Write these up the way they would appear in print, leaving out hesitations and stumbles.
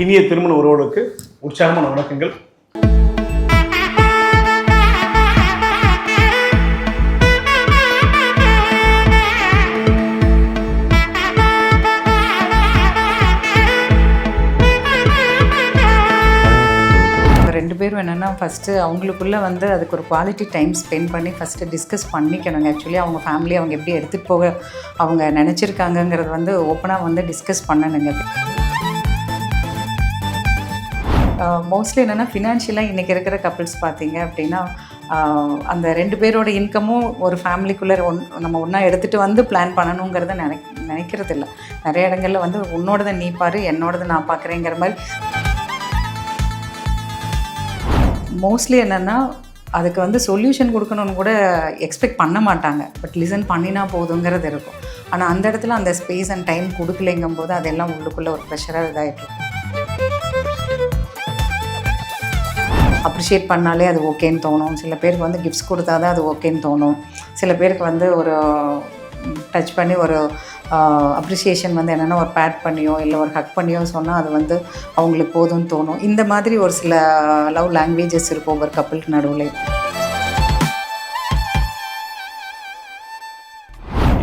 இனிய திருமண உறவுகளுக்கு உற்சாகமான வணக்கங்கள். ரெண்டு பேரும் என்னென்னா ஃபஸ்ட்டு அவங்களுக்குள்ளே வந்து அதுக்கு ஒரு குவாலிட்டி டைம் ஸ்பெண்ட் பண்ணி ஃபஸ்ட்டு டிஸ்கஸ் பண்ணிக்கணுங்க. ஆக்சுவலி அவங்க ஃபேமிலி அவங்க எப்படி எடுத்துகிட்டு போக அவங்க நினச்சிருக்காங்கங்கிறது வந்து ஓப்பனாக வந்து டிஸ்கஸ் பண்ணணுங்க. மோஸ்ட்லி என்னென்னா ஃபினான்ஷியலாக இன்றைக்கி இருக்கிற கப்பிள்ஸ் பார்த்தீங்க அப்படின்னா அந்த ரெண்டு பேரோட இன்கமும் ஒரு ஃபேமிலிக்குள்ளே நம்ம ஒன்றா எடுத்துகிட்டு வந்து பிளான் பண்ணணுங்கிறத நினைக்கிறது இல்லை. நிறைய இடங்களில் வந்து உன்னோடதை நீ பாரு, என்னோடதை நான் பார்க்குறேங்கிற மாதிரி. மோஸ்ட்லி என்னென்னா அதுக்கு வந்து சொல்யூஷன் கொடுக்கணுன்னு கூட எக்ஸ்பெக்ட் பண்ண மாட்டாங்க. பட் லிசன் பண்ணினா போதுங்கிறது இருக்கும். ஆனால் அந்த இடத்துல அந்த ஸ்பேஸ் அண்ட் டைம் கொடுக்கலைங்கும் போது அதெல்லாம் உள்ளுக்குள்ளே ஒரு ப்ரெஷராக இதாகிட்டு. அப்ரிஷியேட் பண்ணாலே அது ஓகேன்னு தோணும். சில பேருக்கு வந்து கிஃப்ட்ஸ் கொடுத்தா தான் அது ஓகேன்னு தோணும். சில பேருக்கு வந்து ஒரு டச் பண்ணி ஒரு அப்ரிஷியேஷன் வந்து என்னென்னா ஒரு பேட் பண்ணியோ இல்லை ஒரு ஹக் பண்ணியோ சொன்னால் அது வந்து அவங்களுக்கு போதும்னு தோணும். இந்த மாதிரி ஒரு சில லவ் லாங்குவேஜஸ் இருக்கும் ஒவ்வொரு கப்பிளுக்கு நடுவில்.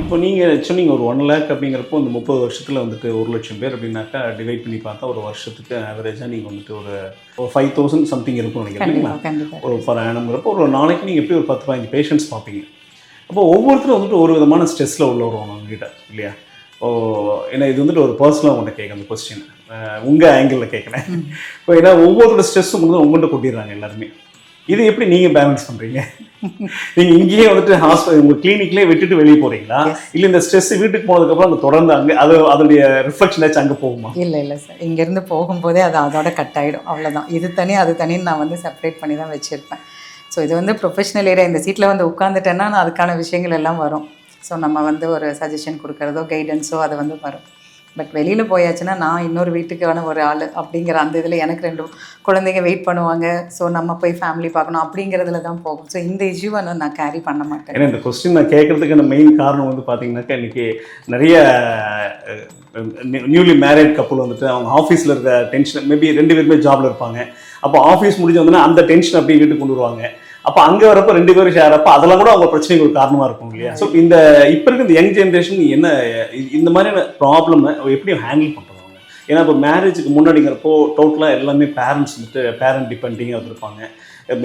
இப்போ நீங்கள் சொன்னீங்க ஒரு 1 lakh அப்படிங்கிறப்போ இந்த 30 வருஷத்தில் வந்துட்டு 1 லட்சம் பேர் அப்படின்னாக்கா டிவைட் பண்ணி பார்த்தா ஒரு வருஷத்துக்கு ஆவரேஜாக நீங்கள் வந்துட்டு ஒரு 5,000 சம்திங் இருக்கும்னு நினைக்கிறீங்களா? ஒரு பர் ஆனம்ங்கிறப்போ ஒரு நாளைக்கு நீங்கள் எப்படி ஒரு 10-15 பேஷண்ட்ஸ் பார்ப்பீங்க. அப்போ ஒவ்வொருத்தரும் வந்துட்டு ஒரு விதமான ஸ்ட்ரெஸ்ஸில் உள்ள வருவாங்க அவங்ககிட்ட இல்லையா? ஏன்னா இது வந்துட்டு ஒரு பர்சனலாக உங்கள்கிட்ட கேட்குறேன் அந்த கொஸ்டின், உங்கள் ஆங்கிளில் கேட்குறேன். இப்போ ஏன்னா ஒவ்வொருத்தரோட ஸ்ட்ரெஸ்ஸும் வந்து உங்கள்கிட்ட கொட்டிடுறாங்க எல்லாருமே. இது எப்படி நீங்கள் பேலன்ஸ் பண்ணுறீங்க? நீங்கள் இங்கேயே வந்துட்டு உங்கள் கிளினிக்லேயே விட்டுட்டு வெளியே போகிறீங்களா, இல்லை இந்த ஸ்ட்ரெஸ் வீட்டுக்கு போனதுக்கப்புறம் அங்கே தொடர்ந்து அங்கே அதோடைய ரிஃப்ளெக்ஷன் ஆச்சு அங்கே போகுமா? இல்லை சார், இங்கேருந்து போகும்போதே அது அதோட கட் ஆகிடும், அவ்வளோதான். இது தனி அது தனின்னு நான் வந்து செப்பரேட் பண்ணி தான் வச்சுருப்பேன். ஸோ இது வந்து ப்ரொஃபஷனல் ஏரியா. இந்த சீட்டில் வந்து உட்காந்துட்டேன்னா நான் அதுக்கான விஷயங்கள் எல்லாம் வரும். ஸோ நம்ம வந்து ஒரு சஜஷன் கொடுக்குறதோ கைடன்ஸோ அது வந்து வரும். பட் வெளியில் போயாச்சுன்னா நான் இன்னொரு வீட்டுக்கான ஒரு ஆள் அப்படிங்கிற அந்த இதில் எனக்கு 2 குழந்தைங்க வெயிட் பண்ணுவாங்க. ஸோ நம்ம போய் ஃபேமிலி பார்க்கணும் அப்படிங்கிறதுல தான் போகும். ஸோ இந்த இஷ்யூவை நான் கேரி பண்ண மாட்டேன். ஏன்னா இந்த கொஸ்டின் நான் கேட்குறதுக்கான மெயின் காரணம் வந்து பார்த்தீங்கன்னாக்கா இன்றைக்கி நிறைய நியூலி மேரிட் கப்புள் வந்துட்டு அவங்க ஆஃபீஸில் இருக்க டென்ஷன், மேபி 2 பேருமே ஜாபில் இருப்பாங்க. அப்போ ஆஃபீஸ் முடிஞ்சு வந்தோன்னா அந்த டென்ஷன் அப்படியே வீட்டுக்கு கொண்டு வருவாங்க. அப்போ அங்கே வரப்போ 2 பேரும் ஷேர் அப்போ அதெல்லாம் கூட அவங்க பிரச்சனைக்கு ஒரு காரணமாக இருக்கும் இல்லையா? ஸோ இப்போ இருக்க இந்த யங் ஜென்ரேஷன் என்ன இந்த மாதிரியான ப்ராப்ளமை எப்படி ஹேண்டில் பண்ணுறாங்க? ஏன்னா இப்போ மேரேஜுக்கு முன்னாடிங்கிறப்போ டோட்டலாக எல்லாமே பேரண்ட்ஸ் வந்துட்டு பேரண்ட் டிபெண்டிங்காக இருப்பாங்க.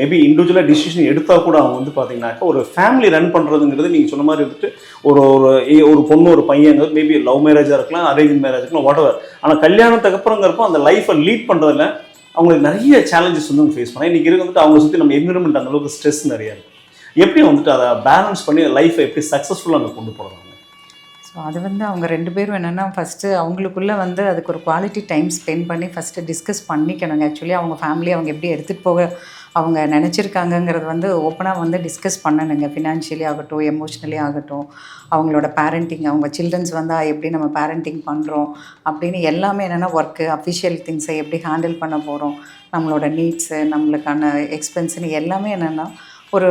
மேபி இண்டிவிஜுவலாக டிசிஷன் எடுத்தால் கூட அவங்க வந்து பார்த்தீங்கன்னாக்கா ஒரு ஃபேமிலி ரன் பண்ணுறதுங்கிறது நீங்கள் சொன்ன மாதிரி வந்துட்டு ஒரு பொண்ணு ஒரு பையங்கிறது மேபி லவ் மேரேஜாக இருக்கலாம், அரேஞ்ச் மேரேஜ் இருக்கலாம், வாட் எவர். ஆனால் கல்யாணத்துக்கு அப்புறங்கிறப்போ அந்த லைஃப்பை லீட் பண்ணுறதுல அவங்களுக்கு நிறைய சேலஞ்சஸ் வந்து அவங்க ஃபேஸ் பண்ணால் இன்றைக்கி இருக்க வந்துட்டு அவங்க சுற்றி நம்ம என்விரான்மெண்ட் அந்தளவுக்கு ஸ்ட்ரெஸ் நிறையா இருக்குது. எப்படி வந்துட்டு அதை பேலன்ஸ் பண்ணி லைஃப்பை எப்படி சக்ஸஸ்ஃபுல்லாக அங்கே கொண்டு போகிறாங்க? ஸோ அது வந்து அவங்க 2 பேரும் என்னென்னா ஃபஸ்ட்டு அவங்களுக்குள்ளே வந்து அதுக்கு ஒரு குவாலிட்டி டைம் ஸ்பெண்ட் பண்ணி ஃபஸ்ட்டு டிஸ்கஸ் பண்ணிக்கணுங்க. ஆக்சுவலி அவங்க ஃபேமிலி அவங்க எப்படி எடுத்துகிட்டு போக அவங்க நினச்சிருக்காங்கங்கிறது வந்து ஓப்பனாக வந்து டிஸ்கஸ் பண்ணணுங்க. ஃபினான்ஷியலி ஆகட்டும், எமோஷ்னலி ஆகட்டும், அவங்களோட பேரண்டிங், அவங்க சில்ட்ரன்ஸ் வந்தால் எப்படி நம்ம பேரண்டிங் பண்ணுறோம் அப்படின்னு எல்லாமே என்னென்னா ஒர்க்கு, அஃபிஷியல் திங்ஸை எப்படி ஹேண்டில் பண்ண போகிறோம், நம்மளோட நீட்ஸு, நம்மளுக்கான எக்ஸ்பென்ஸுன்னு எல்லாமே என்னென்னா ஒரு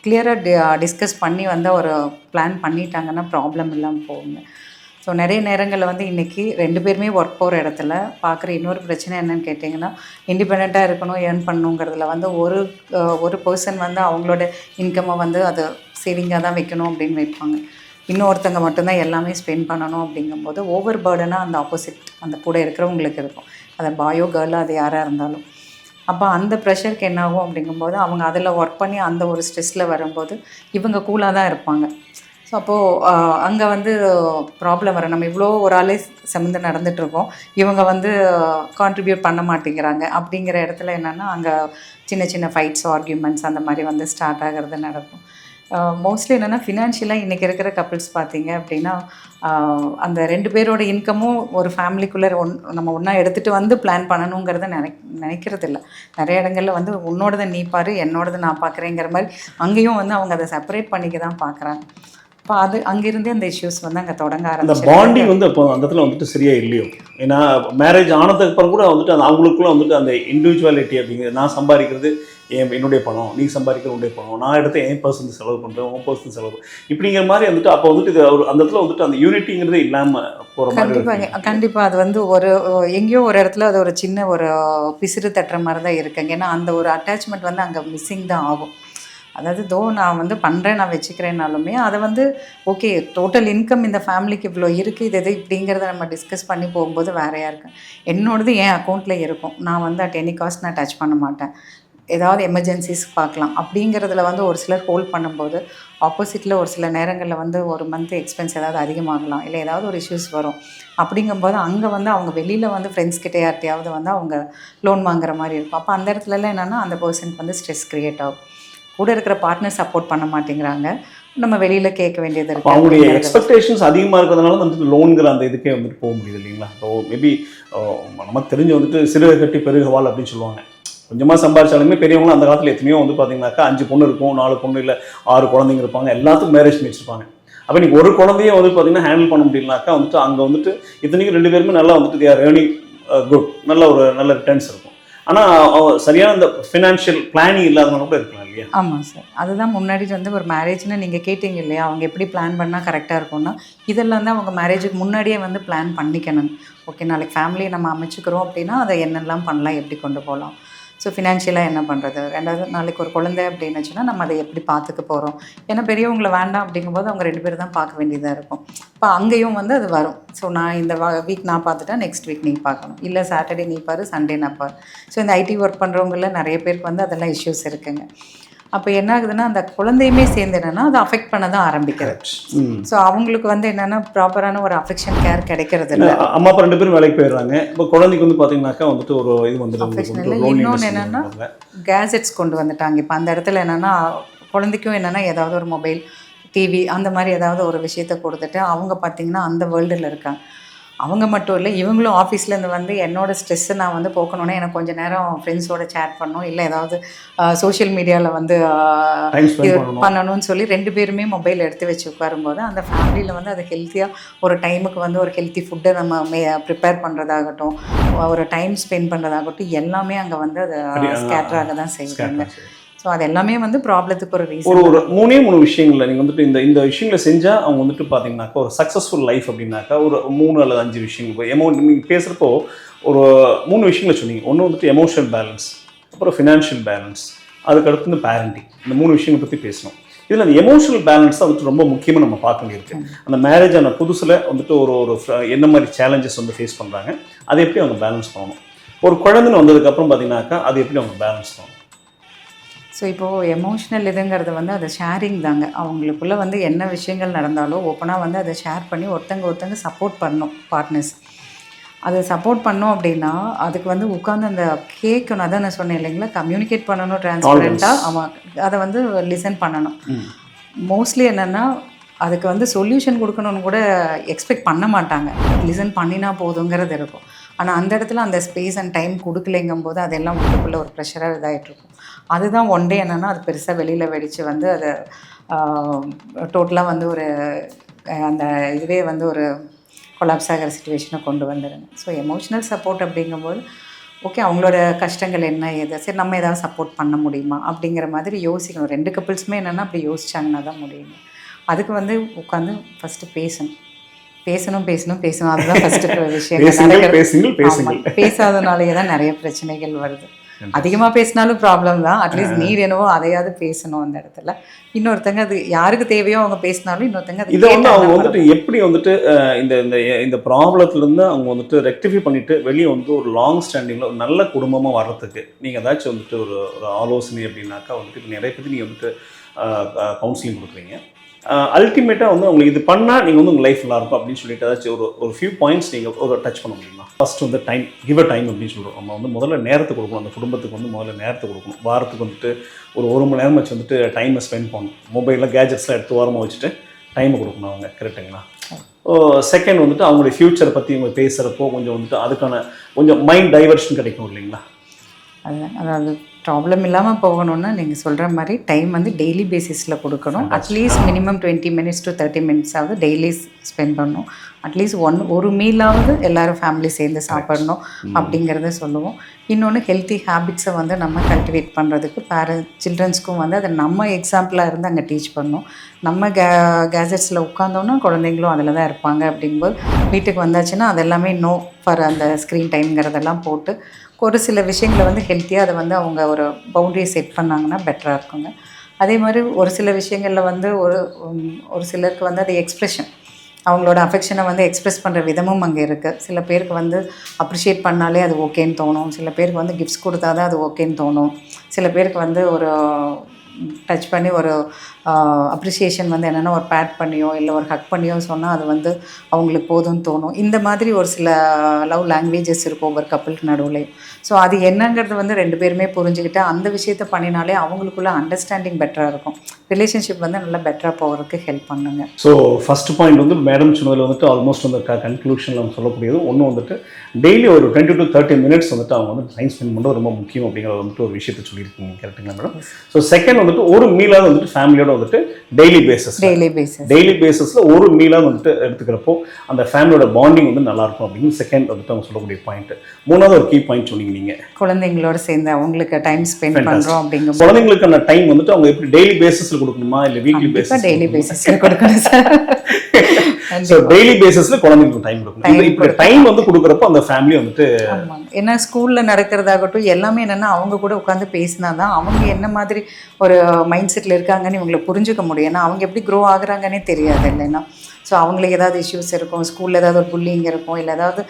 கிளியராக டிஸ்கஸ் பண்ணி வந்து ஒரு பிளான் பண்ணிட்டாங்கன்னா ப்ராப்ளம் இல்லாமல் போகுங்க. ஸோ நிறைய நேரங்களில் வந்து இன்றைக்கி 2 பேருமே ஒர்க் போகிற இடத்துல பார்க்குற இன்னொரு பிரச்சனை என்னென்னு கேட்டிங்கன்னா, இண்டிபெண்ட்டாக இருக்கணும், ஏர்ன் பண்ணணுங்கிறதுல வந்து ஒரு பர்சன் வந்து அவங்களோட இன்கம்மை வந்து அதை சேவிங்காக தான் வைக்கணும் அப்படின்னு வைப்பாங்க. இன்னொருத்தங்க மட்டும்தான் எல்லாமே ஸ்பெண்ட் பண்ணணும் அப்படிங்கும்போது ஓவர் பர்டனாக அந்த ஆப்போசிட் அந்த கூட இருக்கிறவங்களுக்கு இருக்கும். அது பாயோ கேர்ளோ அது யாராக இருந்தாலும். அப்போ அந்த ப்ரெஷருக்கு என்ன ஆகும் அப்படிங்கும்போது அவங்க அதில் ஒர்க் பண்ணி அந்த ஒரு ஸ்ட்ரெஸ்ஸில் வரும்போது இவங்க கூலாக தான் இருப்பாங்க. ஸோ அப்போது அங்கே வந்து ப்ராப்ளம் வரும். நம்ம இவ்வளோ ஒரு ஆளே செமந்து நடந்துகிட்ருக்கோம், இவங்க வந்து கான்ட்ரிபியூட் பண்ண மாட்டேங்கிறாங்க அப்படிங்கிற இடத்துல என்னென்னா அங்கே சின்ன சின்ன ஃபைட்ஸ், ஆர்கியூமெண்ட்ஸ் அந்த மாதிரி வந்து ஸ்டார்ட் ஆகிறது நடக்கும். மோஸ்ட்லி என்னென்னா ஃபினான்ஷியலாக இன்றைக்கி இருக்கிற கப்பிள்ஸ் பார்த்தீங்க அப்படின்னா அந்த 2 பேரோட இன்கமும் ஒரு ஃபேமிலிக்குள்ளே நம்ம ஒன்றா எடுத்துகிட்டு வந்து பிளான் பண்ணணுங்கிறத நினைக்கிறது இல்லை. நிறைய இடங்களில் வந்து உன்னோடதை நீ பாரு, என்னோடதை நான் பார்க்குறேங்கிற மாதிரி அங்கேயும் வந்து அவங்க அதை செப்பரேட் பண்ணிக்க தான் பார்க்குறாங்க. இப்போ அது அங்கேருந்தே அந்த இஷ்யூஸ் வந்து அங்கே தொடங்க ஆரம்பிச்சு. அந்த பாண்டிங் வந்து அப்போ அந்த இடத்துல வந்துட்டு சரியாக இல்லையோ? ஏன்னா மேரேஜ் ஆனதுக்கு அப்புறம் கூட வந்துட்டு அந்த அவங்களுக்குள்ள வந்துட்டு அந்த இண்டிவிஜுவாலிட்டி அப்படிங்கிறது, நான் சம்பாதிக்கிறது என்னுடைய பணம், நீ சம்பாதிக்கிற உன்னுடைய பணம், நான் எடுத்து என் பர்சன் செலவு பண்ணுறேன், உன் பர்சன் செலவு, இப்படிங்கிற மாதிரி வந்துட்டு அப்போ வந்துட்டு இது அந்த இடத்துல வந்துட்டு அந்த யூனிட்டிங்கிறது இல்லாமல் போகிற மாதிரி. கண்டிப்பாக அது வந்து ஒரு எங்கேயோ ஒரு இடத்துல அது ஒரு சின்ன ஒரு பிசிறு தட்டுற மாதிரி தான் இருக்குங்க. ஏன்னா அந்த ஒரு அட்டாச்மெண்ட் வந்து அங்கே மிஸ்ஸிங் தான் ஆகும். அதாவது நான் வந்து பண்ணுறேன், நான் வச்சுக்கிறேன்னாலுமே அதை வந்து ஓகே டோட்டல் இன்கம் இந்த ஃபேமிலிக்கு இவ்வளோ இருக்குது, இது இப்படிங்கிறத நம்ம டிஸ்கஸ் பண்ணி போகும்போது வேறையாக இருக்கு. என்னோடது என் அக்கௌண்ட்டில் இருக்கும், நான் வந்து அட் எனி காஸ்ட் நான் டச் பண்ண மாட்டேன். ஏதாவது எமர்ஜென்சிஸ் பார்க்கலாம் அப்படிங்கிறதுல வந்து ஒரு சிலர் ஹோல்ட் பண்ணும்போது ஆப்போசிட்டில் ஒரு சில நேரங்களில் வந்து ஒரு மந்த் எக்ஸ்பென்ஸ் ஏதாவது அதிகமாகலாம், இல்லை ஏதாவது ஒரு இஷ்யூஸ் வரும். அப்படிங்கும்போது அங்கே வந்து அவங்க வெளியில் வந்து ஃப்ரெண்ட்ஸ் கிட்டே யார்ட்டையாவது வந்து அவங்க லோன் வாங்குற மாதிரி இருக்கும். அப்போ அந்த இடத்துலலாம் என்னென்னா அந்த பர்சனுக்கு வந்து ஸ்ட்ரெஸ் க்ரியேட் ஆகும். கூட இருக்கிற பார்ட்னர் சப்போர்ட் பண்ண மாட்டேங்கிறாங்க, நம்ம வெளியில் கேட்க வேண்டியது இருக்குது. அவங்களுடைய எக்ஸ்பெக்டேஷன்ஸ் அதிகமாக இருக்கிறதுனால வந்துட்டு லோனுங்கிற அந்த இதுக்கே வந்துட்டு போக முடியுது இல்லைங்களா? ஸோ மேபி நமக்கு தெரிஞ்சு வந்துட்டு சிறுக கட்டி பெருகவாள் அப்படின்னு சொல்லுவாங்க. கொஞ்சமாக சம்பாதிச்சாலுமே பெரியவங்களும் அந்த காலத்தில் எத்தனையோ வந்து பார்த்தீங்கன்னாக்கா 5 பொண்ணு இருக்கும், 4 பொண்ணு இல்லை 6 குழந்தைங்க இருப்பாங்க, எல்லாத்துக்கும் மேரேஜ் பண்ணி வச்சுருப்பாங்க. அப்போ நீங்கள் ஒரு குழந்தைய வந்து பார்த்தீங்கன்னா ஹேண்டில் பண்ண முடியலனாக்கா வந்துட்டு அங்கே வந்துட்டு இத்தனைக்கும் 2 பேருமே நல்லா வந்துட்டு தே ஆர் ஏர்னிங் குட், நல்ல ரிட்டர்ன்ஸ் இருக்கும். ஆனால் சரியான இந்த ஃபினான்ஷியல் பிளானிங் இல்லாதவங்க கூட இருக்கலாம் இல்லையா? ஆமாம் சார், அதுதான் முன்னாடி வந்து ஒரு மேரேஜ்னு நீங்கள் கேட்டிங்க இல்லையா, அவங்க எப்படி பிளான் பண்ணால் கரெக்டாக இருக்கும்னா இதெல்லாம் தான் அவங்க மேரேஜுக்கு முன்னாடியே வந்து பிளான் பண்ணிக்கணும். ஓகே, நாளைக்கு ஃபேமிலியை நம்ம அமைச்சுக்கிறோம் அப்படின்னா அதை என்னெல்லாம் பண்ணலாம், எப்படி கொண்டு போகலாம், ஸோ ஃபினான்ஷியலாக என்ன பண்ணுறது, ரெண்டாவது நாளைக்கு ஒரு குழந்தை அப்படின்னுச்சுன்னா நம்ம அதை எப்படி பார்த்துக்க போகிறோம். ஏன்னா பெரியவங்களை வேண்டாம் அப்படிங்கும்போது அவங்க 2 பேர் தான் பார்க்க வேண்டியதாக இருக்கும். இப்போ அங்கேயும் வந்து அது வரும். ஸோ நான் இந்த வீக் நான் பார்த்துட்டா நெக்ஸ்ட் வீக் நீ பார்க்கணும், இல்லை சாட்டர்டே நீ பாரு, சண்டே நான் பாரு. ஸோ இந்த ஐடி ஒர்க் பண்ணுறவங்கள நிறைய பேருக்கு வந்து அதெல்லாம் இஷ்யூஸ் இருக்குங்க. அப்போ என்ன ஆகுதுன்னா அந்த குழந்தையுமே சேர்ந்து என்னென்னா அதை அஃபெக்ட் பண்ண தான் ஆரம்பிக்கிறது. ஸோ அவங்களுக்கு வந்து என்னென்னா ப்ராப்பரான ஒரு அஃபெக்ஷன் கேர் கிடைக்கிறது இல்லை. அம்மா அப்பா 2 பேரும் வேலைக்கு போயிடுறாங்க. இப்போ குழந்தைக்கு வந்து பார்த்தீங்கன்னாக்கா வந்துட்டு ஒரு இது வந்துட்டு அஃபெக்ஷன் இல்லை. இன்னொன்று என்னென்னா கேஜெட்ஸ் கொண்டு வந்துட்டாங்க. இப்போ அந்த இடத்துல என்னென்னா குழந்தைக்கும் என்னென்னா ஏதாவது ஒரு மொபைல், டிவி அந்த மாதிரி ஏதாவது ஒரு விஷயத்தை கொடுத்துட்டு அவங்க பார்த்திங்கன்னா அந்த வேர்ல்டில் இருக்காங்க. அவங்க மட்டும் இல்லை, இவங்களும் ஆஃபீஸ்லேருந்து வந்து என்னோடய ஸ்ட்ரெஸ்ஸை நான் வந்து போக்கணுன்னா எனக்கு கொஞ்சம் நேரம் ஃப்ரெண்ட்ஸோட சேட் பண்ணணும், இல்லை ஏதாவது சோஷியல் மீடியாவில் வந்து இது பண்ணணும்னு சொல்லி 2 பேருமே மொபைல் எடுத்து வச்சு உட்காரும்போது அந்த ஃபேமிலியில் வந்து அது ஹெல்த்தியாக ஒரு டைமுக்கு வந்து ஒரு ஹெல்த்தி ஃபுட்டை நம்ம ப்ரிப்பேர் பண்ணுறதாகட்டும், ஒரு டைம் ஸ்பெண்ட் பண்ணுறதாகட்டும், எல்லாமே அங்கே வந்து அது ஸ்கேட்டராக தான் செய்வாங்க. ஸோ அது எல்லாமே வந்து ப்ராப்ளத்துக்கு ஒரு ரீசன். ஒரு 3 விஷயங்களில் நீங்கள் வந்துட்டு இந்த விஷயங்களை செஞ்சால் அவங்க வந்துட்டு பார்த்தீங்கன்னாக்கா ஒரு சக்ஸஸ்ஃபுல் லைஃப் அப்படின்னாக்கா ஒரு 3 அல்லது 5 விஷயங்கள் நீங்கள் பேசுகிறப்போ ஒரு 3 விஷயங்களை சொன்னீங்க. ஒன்று வந்துட்டு எமோஷனல் பேலன்ஸ், அப்புறம் ஃபினான்ஷியல் பேலன்ஸ், அதுக்கடுத்து இந்த பேரண்டிங். இந்த 3 விஷயங்களை பற்றி பேசணும். இதில் அந்த எமோஷனல் பேலன்ஸ் தான் வந்துட்டு ரொம்ப முக்கியமாக நம்ம பார்க்க வேண்டியிருக்கு. அந்த மேரேஜ் ஆன புதுசில் வந்துட்டு ஒரு என்ன மாதிரி சேலஞ்சஸ் வந்து ஃபேஸ் பண்ணுறாங்க, அதை எப்படி அவங்க பேலன்ஸ் பண்ணணும். ஒரு குழந்தைன்னு வந்ததுக்கப்புறம் பார்த்தீங்கன்னாக்கா அது எப்படி அவங்க பேலன்ஸ் பண்ணணும். ஸோ இப்போது எமோஷ்னல் இதுங்கிறது வந்து அது ஷேரிங் தாங்க. அவங்களுக்குள்ளே வந்து என்ன விஷயங்கள் நடந்தாலும் ஓப்பனாக வந்து அதை ஷேர் பண்ணி ஒருத்தங்க சப்போர்ட் பண்ணணும் பார்ட்னர்ஸ். அதை சப்போர்ட் பண்ணோம் அப்படின்னா அதுக்கு வந்து உட்காந்து அந்த கேட்கணும். அதான் நான் சொன்னேன் இல்லைங்களா, கம்யூனிகேட் பண்ணணும் டிரான்ஸ்பரண்ட்டாக. ஆமாம், அதை வந்து லிசன் பண்ணணும். மோஸ்ட்லி என்னென்னா அதுக்கு வந்து சொல்யூஷன் கொடுக்கணும்னு கூட எக்ஸ்பெக்ட் பண்ண மாட்டாங்க, லிசன் பண்ணினா போதுங்கிறது இருக்கும். ஆனால் அந்த இடத்துல அந்த ஸ்பேஸ் அண்ட் டைம் கொடுக்கலைங்கும் போது அதெல்லாம் உள்ளுக்குள்ளே ஒரு ப்ரெஷராக இதாகிட்ருக்கும். அதுதான் ஒன் டே என்னென்னா அது பெருசாக வெளியில் வெடித்து வந்து அதை டோட்டலாக வந்து ஒரு அந்த இதுவே வந்து ஒரு கொலாப்ஸ் ஆகிற சிச்சுவேஷனை கொண்டு வந்துடுங்க. ஸோ எமோஷ்னல் சப்போர்ட் அப்படிங்கும்போது ஓகே அவங்களோட கஷ்டங்கள் என்ன ஏது, சரி நம்ம ஏதாவது சப்போர்ட் பண்ண முடியுமா அப்படிங்கிற மாதிரி யோசிக்கணும். 2 கப்பிள்ஸுமே என்னென்னா அப்படி யோசிச்சாங்கன்னா தான் முடியுங்க. அதுக்கு வந்து உட்காந்து ஃபஸ்ட்டு பேசணும் அதுதான் ஃபஸ்ட்டு விஷயம். பேசாதனாலேயே தான் நிறைய பிரச்சனைகள் வருது. அதிகமாக பேசினாலும் ப்ராப்ளம் தான். அட்லீஸ்ட் நீர் என்னவோ அதையாவது பேசணும் அந்த இடத்துல. இன்னொருத்தங்க அது யாருக்கு தேவையோ அவங்க பேசினாலும் இன்னொருத்தங்க இதை வந்து அவங்க வந்துட்டு எப்படி வந்துட்டு இந்த ப்ராப்ளத்துலேருந்து அவங்க வந்துட்டு ரெக்டிஃபை பண்ணிட்டு வெளியே வந்து ஒரு லாங் ஸ்டாண்டிங்கில் ஒரு நல்ல குடும்பமாக வர்றதுக்கு நீங்கள் ஏதாச்சும் வந்துட்டு ஒரு ஆலோசனை அப்படின்னாக்கா வந்துட்டு இப்போ நிறைய பேர் நீங்கள் வந்துட்டு கவுன்சிலிங் கொடுக்குறீங்க. அல்டிமேட்டாக வந்து உங்களுக்கு இது பண்ணால் நீங்கள் வந்து உங்கள் லைஃப் நல்லாயிருக்கும் அப்படின்னு சொல்லிட்டு ஏதாச்சும் ஒரு ஃபியூ பாயிண்ட்ஸ் நீங்கள் ஒரு டச் பண்ண முடியுமா? ஃபஸ்ட் வந்து டைம், கிவ் அ டைம் அப்படின்னு சொல்கிறோம். நம்ம வந்து முதல்ல நேரத்தை கொடுக்கணும். அந்த குடும்பத்துக்கு வந்து முதல்ல நேரத்தை கொடுக்கணும். வாரத்துக்கு வந்துட்டு ஒரு 1 மணி நேரம் வச்சு வந்துட்டு டைமை ஸ்பெண்ட் பண்ணணும். மொபைலில் கேஜெட்ஸ்லாம் எடுத்து ஓரமாக வச்சுட்டு டைமை கொடுக்கணும் அவங்க. கரெக்டுங்களா? செகண்ட் வந்துட்டு அவங்களுடைய ஃப்யூச்சரை பற்றி அவங்க பேசுகிறப்போ கொஞ்சம் வந்துட்டு அதுக்கான கொஞ்சம் மைண்ட் டைவர்ஷன் கிடைக்கும் இல்லைங்களா? அதுதான், அதாவது ப்ராப்ளம் இல்லாமல் போகணுன்னா நீங்கள் சொல்கிற மாதிரி டைம் வந்து டெய்லி பேசிஸில் கொடுக்கணும். At least minimum 20 minutes to 30 minutes ஆகுது டெய்லி ஸ்பெண்ட் பண்ணணும். அட்லீஸ்ட் ஒரு மீலாவது எல்லோரும் ஃபேமிலி சேர்ந்து சாப்பிடணும் அப்படிங்கிறத சொல்லுவோம். இன்னொன்று ஹெல்த்தி ஹேபிட்ஸை வந்து நம்ம கல்டிவேட் பண்ணுறதுக்கு சில்ட்ரன்ஸ்க்கும் வந்து அதை நம்ம எக்ஸாம்பிளாக இருந்து அங்கே டீச் பண்ணணும். நம்ம கேஜெட்ஸில் உட்காந்தோன்னா குழந்தைங்களும் அதில் தான் இருப்பாங்க. அப்படிங்கும்போது வீட்டுக்கு வந்தாச்சுன்னா அது எல்லாமே நோ ஃபார் அந்த ஸ்க்ரீன் டைம்ங்கிறதெல்லாம் போட்டு ஒரு சில விஷயங்களை வந்து ஹெல்த்தியாக அதை வந்து அவங்க ஒரு பவுண்டரியை செட் பண்ணாங்கன்னா பெட்டராக இருக்குங்க. அதே மாதிரி ஒரு சில விஷயங்களில் வந்து ஒரு சிலருக்கு வந்து அது எக்ஸ்ப்ரெஷன், அவங்களோட அஃபெக்ஷனை வந்து எக்ஸ்ப்ரெஸ் பண்ணுற விதமும் அங்கே இருக்குது. சில பேருக்கு வந்து அப்ரிஷியேட் பண்ணாலே அது ஓகேன்னு தோணும். சில பேருக்கு வந்து கிஃப்ட்ஸ் கொடுத்தா தான் அது ஓகேன்னு தோணும். சில பேருக்கு வந்து ஒரு டச் பண்ணி ஒரு அப்ரிஷியேஷன் வந்து என்னென்னா ஒரு பேட் பண்ணியோ இல்லை ஒரு ஹக் பண்ணியோ சொன்னால் அது வந்து அவங்களுக்கு போதும்னு தோணும். இந்த மாதிரி ஒரு சில லவ் லாங்குவேஜஸ் இருக்கும் ஒவ்வொரு கப்பலுக்கு நடுவுலையும். ஸோ அது என்னங்கிறது வந்து 2 பேருமே புரிஞ்சுக்கிட்டு அந்த விஷயத்த பண்ணினாலே அவங்களுக்குள்ள அண்டர்ஸ்டாண்டிங் பெட்டராக இருக்கும். ரிலேஷன்ஷிப் வந்து நல்லா பெட்டராக போகிறதுக்கு ஹெல்ப் பண்ணுங்க. ஸோ ஃபர்ஸ்ட் பாயிண்ட் வந்து மேடம் சொன்னதில் வந்துட்டு ஆல்மோஸ்ட் வந்து கன்க்ளூஷனில் நம்ம சொல்லக்கூடியது ஒன்று வந்துட்டு டெய்லி ஒரு 20 to 30 minutes வந்துட்டு அவங்க வந்து டைம் ஸ்பெண்ட் பண்ணுறது ரொம்ப முக்கியம் அப்படிங்கிற வந்துட்டு ஒரு விஷயத்தை சொல்லியிருக்கீங்க. கரெக்டுங்களா மேடம்? ஸோ செகண்ட் வந்துட்டு ஒரு மீலாவது வந்துட்டு ஃபேமிலியோட வந்துட்டு டெய்லி பேசிஸில் ஒரு மீலாவது வந்துட்டு எடுத்துக்கிறப்போ அந்த ஃபேமிலியோட பாண்டிங் வந்து நல்லாயிருக்கும் அப்படின்னு செகண்ட் வந்துட்டு அவங்க சொல்லக்கூடிய பாயிண்ட். மூணாவது ஒரு கீ பாயிண்ட் சொன்னீங்க நீங்கள், குழந்தைங்களோட சேர்ந்து அவங்களுக்கு டைம் ஸ்பெண்ட் பண்ணுறோம் அப்படிங்கிற குழந்தைங்களுக்கான டைம் வந்துட்டு அவங்க எப்படி டெய்லி பேசிஸில் கொடுக்கணுமா இல்லை வீக்லி பேசிஸ்? டெய்லி பேசிஸில் கொடுக்கணும் சார். ஸோ டெய்லி பேசிஸில் குழந்தைங்களுக்கு டைம் கொடுக்கணும். இப்போ டைம் வந்து கொடுக்குறப்போ அந்த ஃபேமிலி வந்துட்டு ஏன்னா ஸ்கூலில் நடக்கிறதாகட்டும் எல்லாமே என்னென்னா அவங்க கூட உட்காந்து பேசினா தான் அவங்க என்ன மாதிரி ஒரு மைண்ட் செட்டில் இருக்காங்கன்னு இவங்களை புரிஞ்சுக்க முடியும். ஏன்னா அவங்க எப்படி க்ரோ ஆகுறாங்கன்னே தெரியாது இல்லைன்னா. ஸோ அவங்களுக்கு ஏதாவது இஷ்யூஸ் இருக்கும், ஸ்கூலில் ஏதாவது ஒரு புல்லிங் இருக்கும், இல்லை ஏதாவது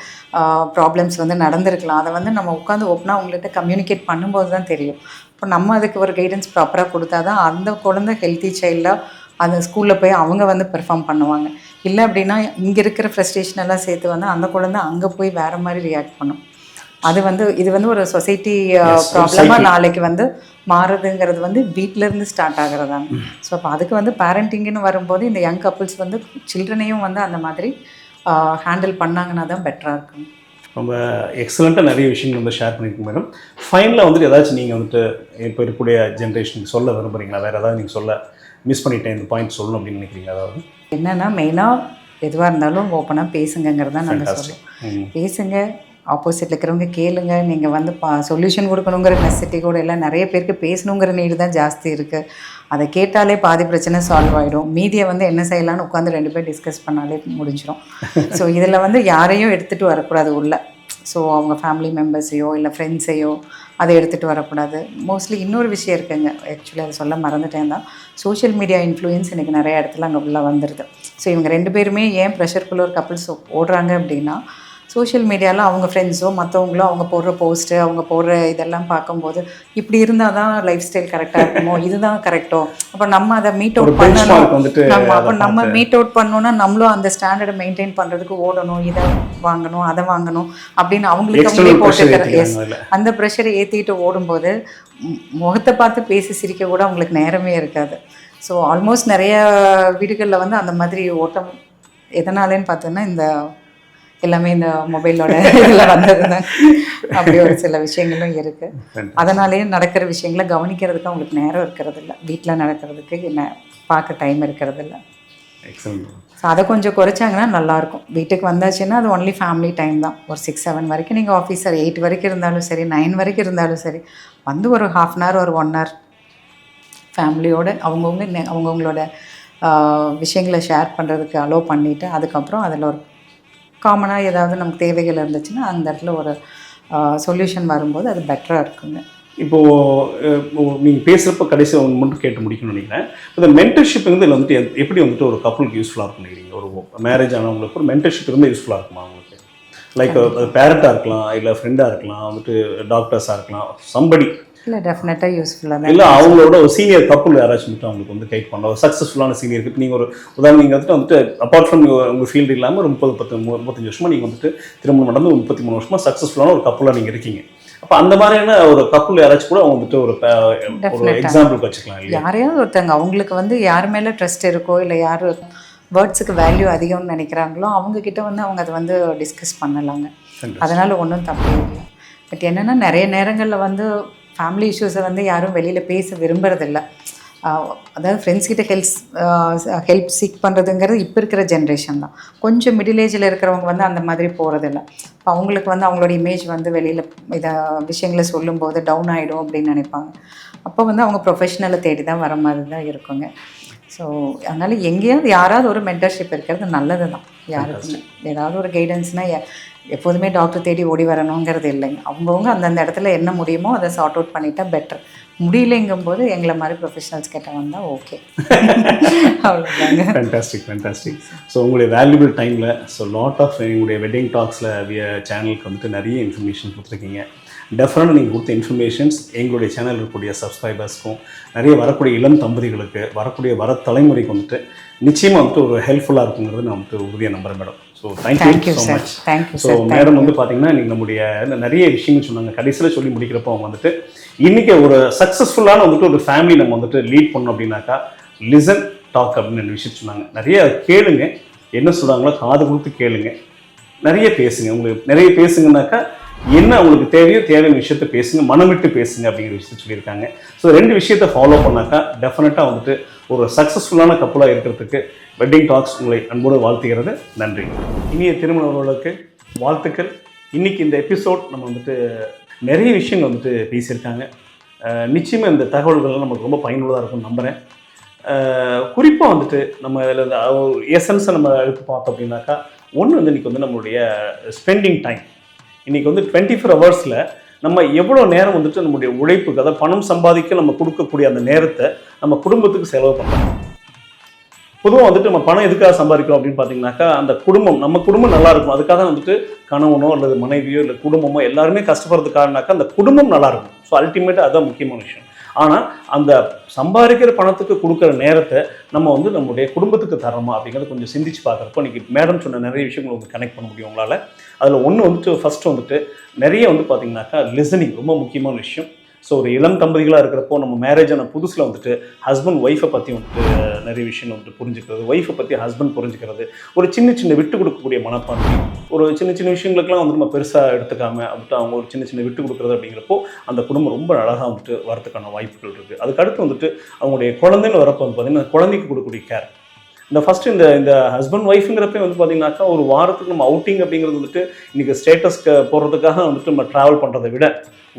ப்ராப்ளம்ஸ் வந்து நடந்திருக்கலாம். அதை வந்து நம்ம உட்காந்து ஓப்பனாக அவங்கள்ட்ட கம்யூனிகேட் பண்ணும்போது தான் தெரியும். இப்போ நம்ம அதுக்கு ஒரு கைடன்ஸ் ப்ராப்பராக கொடுத்தா தான் அந்த குழந்தை ஹெல்த்தி சைல்டாக அந்த ஸ்கூலில் போய் அவங்க வந்து பெர்ஃபார்ம் பண்ணுவாங்க. இல்லை அப்படின்னா இங்கே இருக்கிற ஃப்ரஸ்ட்ரேஷன் எல்லாம் சேர்த்து வந்து அந்த குழந்தை அங்கே போய் வேறு மாதிரி ரியாக்ட் பண்ணும். அது வந்து இது வந்து ஒரு சொசைட்டி ப்ராப்ளமாக நாளைக்கு வந்து மாறுதுங்கிறது வந்து வீட்டிலேருந்து ஸ்டார்ட் ஆகிறதாங்க. ஸோ அப்போ அதுக்கு வந்து பேரண்டிங்னு வரும்போது இந்த யங் கப்புள்ஸ் வந்து சில்ட்ரனையும் வந்து அந்த மாதிரி ஹேண்டில் பண்ணாங்கன்னா தான் பெட்டராக இருக்கும். ரொம்ப எக்ஸலண்ட்டாக நிறைய விஷயங்கள் வந்து ஷேர் பண்ணியிருக்கோம் மேடம். ஃபைனலாக வந்துட்டு ஏதாச்சும் நீங்கள் வந்துட்டு இப்போ இருக்கக்கூடிய ஜென்ரேஷனுக்கு சொல்ல விரும்புகிறீங்களா? வேறு ஏதாவது நீங்கள் சொல்ல மிஸ் பண்ணிட்டேன் இந்த பாயிண்ட் சொல்லணும் அப்படின்னு நினைக்கிறீங்க? அதாவது என்னென்னா மெயினாக எதுவாக இருந்தாலும் ஓப்பனாக பேசுங்கிறது தான் நாங்கள் சொல்லுவோம். பேசுங்க, ஆப்போசிட்டில் இருக்கிறவங்க கேளுங்க. நீங்கள் வந்து சொல்யூஷன் கொடுக்கணுங்கிற நெசசிட்டி கூட இல்லை. நிறைய பேருக்கு பேசணுங்கிற நீடு தான் ஜாஸ்தி இருக்குது. அதை கேட்டாலே பாதி பிரச்சனை சால்வ் ஆகிடும். மீதியை வந்து என்ன செய்யலான்னு உட்காந்து 2 பேர் டிஸ்கஸ் பண்ணாலே முடிஞ்சிடும். ஸோ இதில் வந்து யாரையும் எடுத்துகிட்டு வரக்கூடாது உள்ள. ஸோ அவங்க ஃபேமிலி மெம்பர்ஸையோ இல்லை ஃப்ரெண்ட்ஸையோ அதை எடுத்துகிட்டு வரக்கூடாது. மோஸ்ட்லி இன்னொரு விஷயம் இருக்குங்க, ஆக்சுவலி அதை சொல்ல மறந்துட்டேன் தான். சோஷியல் மீடியா இன்ஃப்ளூயன்ஸ் இன்றைக்கி நிறைய இடத்துல அங்கே உள்ள வந்துடுது. ஸோ இவங்க 2 பேருமே ஏன் ப்ரெஷருக்குள்ள ஒரு கப்புள்ஸ் ஓடுறாங்க அப்படின்னா, சோஷியல் மீடியாவில் அவங்க ஃப்ரெண்ட்ஸோ மற்றவங்களோ அவங்க போடுற போஸ்ட்டு அவங்க போடுற இதெல்லாம் பார்க்கும்போது இப்படி இருந்தால் தான் லைஃப் ஸ்டைல் கரெக்டாக இருக்குமோ, இதுதான் கரெக்டோ, அப்போ நம்ம அதை மீட் அவுட் பண்ணணும். அப்போ நம்ம மீட் அவுட் பண்ணோன்னா நம்மளும் அந்த ஸ்டாண்டர்டை மெயின்டைன் பண்ணுறதுக்கு ஓடணும், இதை வாங்கணும் அதை வாங்கணும் அப்படின்னு அவங்களுக்கு அவங்களே போட்டுக்கிற அந்த ப்ரெஷரை ஏற்றிட்டு ஓடும்போது முகத்தை பார்த்து பேசி சிரிக்க கூட அவங்களுக்கு நேரமே இருக்காது. ஸோ ஆல்மோஸ்ட் நிறைய வீடுகளில் வந்து அந்த மாதிரி ஓட்டம் எதனாலேன்னு பார்த்தோன்னா இந்த எல்லாமே இந்த மொபைலோட இதில் வந்ததுங்க. அப்படி ஒரு சில விஷயங்களும் இருக்குது. அதனாலேயே நடக்கிற விஷயங்களை கவனிக்கிறதுக்கு அவங்களுக்கு நேரம் இருக்கிறது இல்லை. வீட்டில் நடக்கிறதுக்கு என்ன பார்க்க டைம் இருக்கிறது இல்லை. ஸோ அதை கொஞ்சம் குறைச்சாங்கன்னா நல்லாயிருக்கும். வீட்டுக்கு வந்தாச்சுன்னா அது ஒன்லி ஃபேமிலி டைம் தான். ஒரு 6-7 வரைக்கும் நீங்கள் ஆஃபீஸர் 8 வரைக்கும் இருந்தாலும் சரி, 9 வரைக்கும் இருந்தாலும் சரி, வந்து ஒரு 1/2 hour ஒரு 1 hour ஃபேமிலியோடு அவங்கவுங்களோட விஷயங்களை ஷேர் பண்ணுறதுக்கு அலோவ் பண்ணிவிட்டு அதுக்கப்புறம் அதில் ஒரு காமனாக ஏதாவது நமக்கு தேவைகள் இருந்துச்சுன்னா அந்த இடத்துல ஒரு சொல்யூஷன் வரும்போது அது பெட்டராக இருக்குங்க. இப்போது நீங்கள் பேசுகிறப்ப கடைசி ஒன்று மட்டும் கேட்டு முடிக்கணும்னு நினைக்கிறேன். இந்த மென்டர்ஷிப் வந்து இதில் வந்துட்டு எப்படி வந்துட்டு ஒரு கப்புளுக்கு யூஸ்ஃபுல்லாக இருக்கும் நினைக்கிறீங்க? ஒரு மேரேஜ் ஆனவங்களுக்கு ஒரு மென்டர்ஷிப் இருந்தால் யூஸ்ஃபுல்லாக இருக்குமா அவங்களுக்கு? லைக் பேரண்ட்டாக இருக்கலாம், இல்லை ஃப்ரெண்டாக இருக்கலாம், வந்துட்டு டாக்டர்ஸாக இருக்கலாம், சம்படி இல்லை டெஃபினட்டாக யூஸ்ஃபுல்லாக தான். இல்லை அவங்களோட ஒரு சீனியர் கப்புள் யாராச்சும் மட்டும் அவங்களுக்கு வந்து கைட் பண்ணலாம், ஒரு சக்ஸஸ்ஃபுல்லான சீனியருக்கு. இப்போ நீங்கள் ஒரு உதாரணம் நீங்கள் வந்துட்டு அப்பார்ட் ஃப்ரம் உங்கள் ஃபீல்டு இல்லாமல் ஒரு 35 வருஷமாக நீங்கள் வந்துட்டு திருமணம் நடந்து 33 வருஷமாக சக்ஸஸ்ஃபுல்லான ஒரு கப்புளாக நீங்கள் இருக்கீங்க. அப்போ அந்த மாதிரியான ஒரு கப்புள் யாராச்சும் கூட அவங்க வந்துட்டு ஒரு எக்ஸாம்பிளுக்கு வச்சுக்கலாம். இல்லை யாரையாவது ஒருத்தங்க அவங்களுக்கு வந்து யார் மேலே ட்ரஸ்ட் இருக்கோ இல்லை யார் வேர்ட்ஸுக்கு வேல்யூ அதிகம்னு நினைக்கிறாங்களோ அவங்கக்கிட்ட வந்து அவங்க அதை வந்து டிஸ்கஸ் பண்ணலாங்க. அதனால் ஒன்றும் தப்பு இல்லை. பட் என்னென்னா நிறைய நேரங்களில் வந்து ஃபேமிலி இஷ்யூஸை வந்து யாரும் வெளியில் பேச விரும்புறதில்ல. அதாவது ஃப்ரெண்ட்ஸ் கிட்ட ஹெல்ப் சீக் பண்ணுறதுங்கிறது இப்போ இருக்கிற ஜென்ரேஷன் தான். கொஞ்சம் மிடில் ஏஜில் இருக்கிறவங்க வந்து அந்த மாதிரி போகிறதில்ல. இப்போ அவங்களுக்கு வந்து அவங்களோட இமேஜ் வந்து வெளியில் இதை விஷயங்களை சொல்லும்போது டவுன் ஆகிடும் அப்படின்னு நினைப்பாங்க. அப்போ வந்து அவங்க ப்ரொஃபஷ்னலை தேடி தான் வர மாதிரி தான் இருக்குங்க. ஸோ அதனால் எங்கேயாவது யாராவது ஒரு மென்டர்ஷிப் இருக்கிறது நல்லது தான். யாருக்குமே ஏதாவது ஒரு கைடன்ஸ்னால் எப்போதுமே டாக்டர் தேடி ஓடி வரணுங்கிறது இல்லைங்க. அவங்கவுங்க அந்தந்த இடத்துல என்ன முடியுமோ அதை சார்ட் அவுட் பண்ணிட்டா பெட்டர். முடியலைங்கும்போது எங்களை மாதிரி ப்ரொஃபஷனல்ஸ் கிட்ட வந்தால் ஓகே. அவ்வளோதாங்க. ஃபேண்டாஸ்டிக். ஸோ உங்களுடைய வேல்யூபிள் டைமில் லாட் ஆஃப் எங்களுடைய வெட்டிங் டாக்ஸில் சேனலுக்கு வந்துட்டு நிறைய இன்ஃபர்மேஷன் கொடுத்துருக்கீங்க. டெஃபினட்டாக நீங்கள் கொடுத்த இன்ஃபர்மேஷன்ஸ் எங்களுடைய சேனல் இருக்கக்கூடிய சப்ஸ்கிரைபர்ஸ்க்கும் நிறைய வரக்கூடிய இளம் தம்பதிகளுக்கு வர தலைமுறைக்கு வந்துட்டு நிச்சயமாக வந்துட்டு ஒரு ஹெல்ப்ஃபுல்லாக இருக்குங்கிறது நான் வந்துட்டு உறுதியாக நம்புறேன் madam. So thank you so much. So madam வந்து பார்த்தீங்கன்னா நீங்கள் நம்முடைய நிறைய விஷயங்கள் சொன்னாங்க. கடைசியில் சொல்லி முடிக்கிறப்போ அவங்க வந்துட்டு இன்றைக்கி ஒரு சக்ஸஸ்ஃபுல்லான வந்துட்டு ஒரு ஃபேமிலி நம்ம வந்துட்டு லீட் பண்ணோம் அப்படின்னாக்கா லிசன் டாக் அப்படின்னு விஷயம் சொன்னாங்க. நிறைய கேளுங்க, என்ன சொல்கிறாங்களோ காது கொடுத்து கேளுங்க, நிறைய பேசுங்க. உங்களுக்கு நிறைய பேசுங்கன்னாக்கா என்ன உங்களுக்கு தேவையான விஷயத்த பேசுங்க, மனம் விட்டு பேசுங்க அப்படிங்கிற விஷயத்த சொல்லியிருக்காங்க. ஸோ 2 விஷயத்தை ஃபாலோ பண்ணாக்கா டெஃபினட்டாக வந்துட்டு ஒரு சக்ஸஸ்ஃபுல்லான கப்பலாக இருக்கிறதுக்கு வெட்டிங் டாக்ஸ் உங்களை அன்போடு வாழ்த்துகிறது. நன்றி. இனிய திருமண உறவுகளுக்கு வாழ்த்துக்கள். இன்றைக்கி இந்த எபிசோட் நம்ம வந்துட்டு நிறைய விஷயங்கள் வந்துட்டு பேசியிருக்காங்க. நிச்சயமாக இந்த தகவல்கள்லாம் நமக்கு ரொம்ப பயனுள்ளதாக இருக்கும்னு நம்புகிறேன். குறிப்பாக வந்துட்டு நம்ம இதில் எசன்ஸை நம்ம எடுத்து பார்த்தோம் அப்படின்னாக்கா ஒன்று வந்து இன்றைக்கி வந்து நம்மளுடைய ஸ்பெண்டிங் டைம். இன்றைக்கி வந்து 24 ஹவர்ஸில் நம்ம எவ்வளோ நேரம் வந்துட்டு நம்முடைய உழைப்புக்கு, அதாவது பணம் சம்பாதிக்க நம்ம கொடுக்கக்கூடிய அந்த நேரத்தை நம்ம குடும்பத்துக்கு செலவு பண்ணுறோம். பொதுவாக வந்துட்டு நம்ம பணம் எதுக்காக சம்பாதிக்கிறோம் அப்படின்னு பார்த்தீங்கன்னாக்கா அந்த நம்ம குடும்பம் நல்லா இருக்கும். அதுக்காக தான் வந்துட்டு கணவனோ அல்லது மனைவியோ இல்லை குடும்பமோ எல்லாருமே கஷ்டப்படுறதுக்காகனாக்கா அந்த குடும்பம் நல்லா இருக்கும். ஸோ அல்டிமேட்டாக அதுதான் முக்கியமான விஷயம். ஆனால் அந்த சம்பாதிக்கிற பணத்துக்கு கொடுக்குற நேரத்தை நம்ம வந்து நம்முடைய குடும்பத்துக்கு தரமா அப்படிங்கிறத கொஞ்சம் சிந்திச்சு பார்க்குறப்போ இன்றைக்கி மேடம் சொன்ன நிறைய விஷயங்கள் வந்து கனெக்ட் பண்ண முடியும் உங்களால். அதில் ஒன்று வந்துட்டு ஃபஸ்ட்டு வந்துட்டு நிறைய வந்து பார்த்திங்கனாக்கா லிசனிங் ரொம்ப முக்கியமான விஷயம். ஸோ ஒரு இளம் தம்பதிகளாக இருக்கிறப்போ நம்ம மேரேஜ் ஆன புதுசில் வந்துட்டு ஹஸ்பண்ட் ஒய்ஃபை பற்றி வந்துட்டு நிறைய விஷயங்கள் வந்துட்டு புரிஞ்சுக்கிறது, ஒய்ஃபை பற்றி ஹஸ்பண்ட் புரிஞ்சுக்கிறது, ஒரு சின்ன விட்டு கொடுக்கக்கூடிய மனப்பான்மை, ஒரு சின்ன விஷயங்களுக்குலாம் வந்து நம்ம பெருசாக எடுத்துக்காமல் வந்துட்டு அவங்க ஒரு சின்ன விட்டு கொடுக்குறது அப்படிங்கிறப்போ அந்த குடும்பம் ரொம்ப அழகாக வந்துட்டு வரதுக்கான வாய்ப்புகள் இருக்குது. அதுக்கடுத்து வந்துட்டு அவங்களுடைய குழந்தைன்னு வரப்போ வந்து பார்த்திங்கன்னா குழந்தைக்கு கொடுக்கக்கூடிய கேர். இந்த ஃபஸ்ட்டு இந்த ஹஸ்பண்ட் ஒய்ஃபுங்கிறப்ப வந்து பார்த்திங்கனாக்கா ஒரு வாரத்துக்கு நம்ம அவுட்டிங் அப்படிங்கிறது வந்துட்டு இன்றைக்கி ஸ்டேட்டஸ்க்கு போகிறதுக்காக வந்துட்டு நம்ம ட்ராவல் பண்ணுறதை விட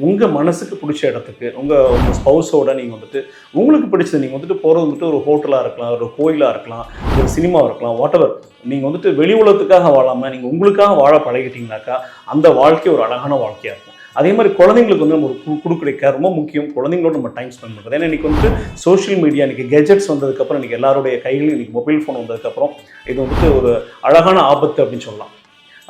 உங்கள் மனசுக்கு பிடிச்ச இடத்துக்கு உங்கள் ஸ்பௌஸோட நீங்கள் வந்துட்டு உங்களுக்கு பிடிச்சது நீங்கள் வந்துட்டு போகிறது வந்துட்டு ஒரு ஹோட்டலாக இருக்கலாம், ஒரு கோயிலாக இருக்கலாம், ஒரு சினிமாவாக இருக்கலாம், வாட்டவர். நீங்கள் வந்துட்டு வெளி உலகத்துக்காக வாழாமல் நீங்கள் உங்களுக்காக வாழ பழகிட்டீங்கனாக்கா அந்த வாழ்க்கை ஒரு அழகான வாழ்க்கையாக இருக்கும். அதே மாதிரி குழந்தைங்களுக்கு வந்து நம்ம கொடுக்குற கேர் ரொம்ப முக்கியம். குழந்தைங்களோட நம்ம டைம் ஸ்பெண்ட் பண்ணுறது. ஏன்னா இன்றைக்கி வந்துட்டு சோஷியல் மீடியா, இன்றைக்கி கெஜெட்ஸ் வந்ததுக்கப்புறம், இன்றைக்கி எல்லாருடைய கையிலும் இன்றைக்கி மொபைல் ஃபோன் வந்ததுக்கப்புறம் இது வந்துட்டு ஒரு அழகான ஆபத்து அப்படின்னு சொல்லலாம்.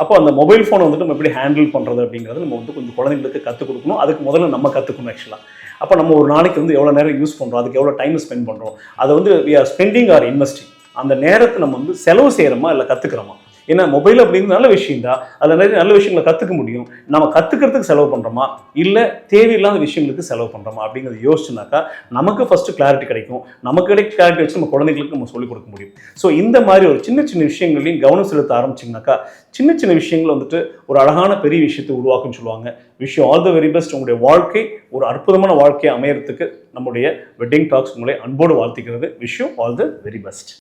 அப்போ அந்த மொபைல் ஃபோனை வந்துட்டு நம்ம எப்படி ஹேண்டில் பண்ணுறது அப்படிங்கிறது நம்ம வந்து கொஞ்சம் குழந்தைங்களுக்கு கற்றுக் கொடுக்கணும். அதுக்கு முதல்ல நம்ம கற்றுக்கணும் ஆக்சுவலாக. அப்போ நம்ம ஒரு நாளைக்கு வந்து எவ்வளோ நேரம் யூஸ் பண்ணுறோம், அதுக்கு எவ்வளோ டைம் ஸ்பெண்ட் பண்ணுறோம், அதை வந்து we are spending or investing. அந்த நேரத்தை நம்ம வந்து செலவு செய்கிறோமா இல்லை கற்றுக்கிறோமா? ஏன்னா மொபைல் அப்படிங்கிறது நல்ல விஷயம் தான், அதில் நிறைய நல்ல விஷயங்களை கற்றுக்க முடியும். நம்ம கற்றுக்கிறதுக்கு செலவு பண்ணுறோமா இல்லை தேவையில்லாத விஷயங்களுக்கு செலவு பண்ணுறோமா அப்படிங்கிறத யோசிச்சுனாக்கா நமக்கு ஃபஸ்ட்டு கிளாரிட்டி கிடைக்கும். நமக்கு கிளாரிட்டி வச்சு நம்ம குழந்தைங்களுக்கு நம்ம சொல்லிக் கொடுக்க முடியும். ஸோ இந்த மாதிரி ஒரு சின்ன விஷயங்களையும் கவனம் செலுத்த ஆரம்பிச்சிங்கனாக்கா சின்ன விஷயங்கள் வந்துட்டு ஒரு அழகான பெரிய விஷயத்தை உருவாக்குன்னு சொல்லுவாங்க. Wish you all the very best. உங்களுடைய வாழ்க்கை ஒரு அற்புதமான வாழ்க்கையை அமையறதுக்கு நம்முடைய வெட்டிங் டாக்ஸ் உங்களை அன்போடு வாழ்த்துக்கிறது. Wish you all the very best.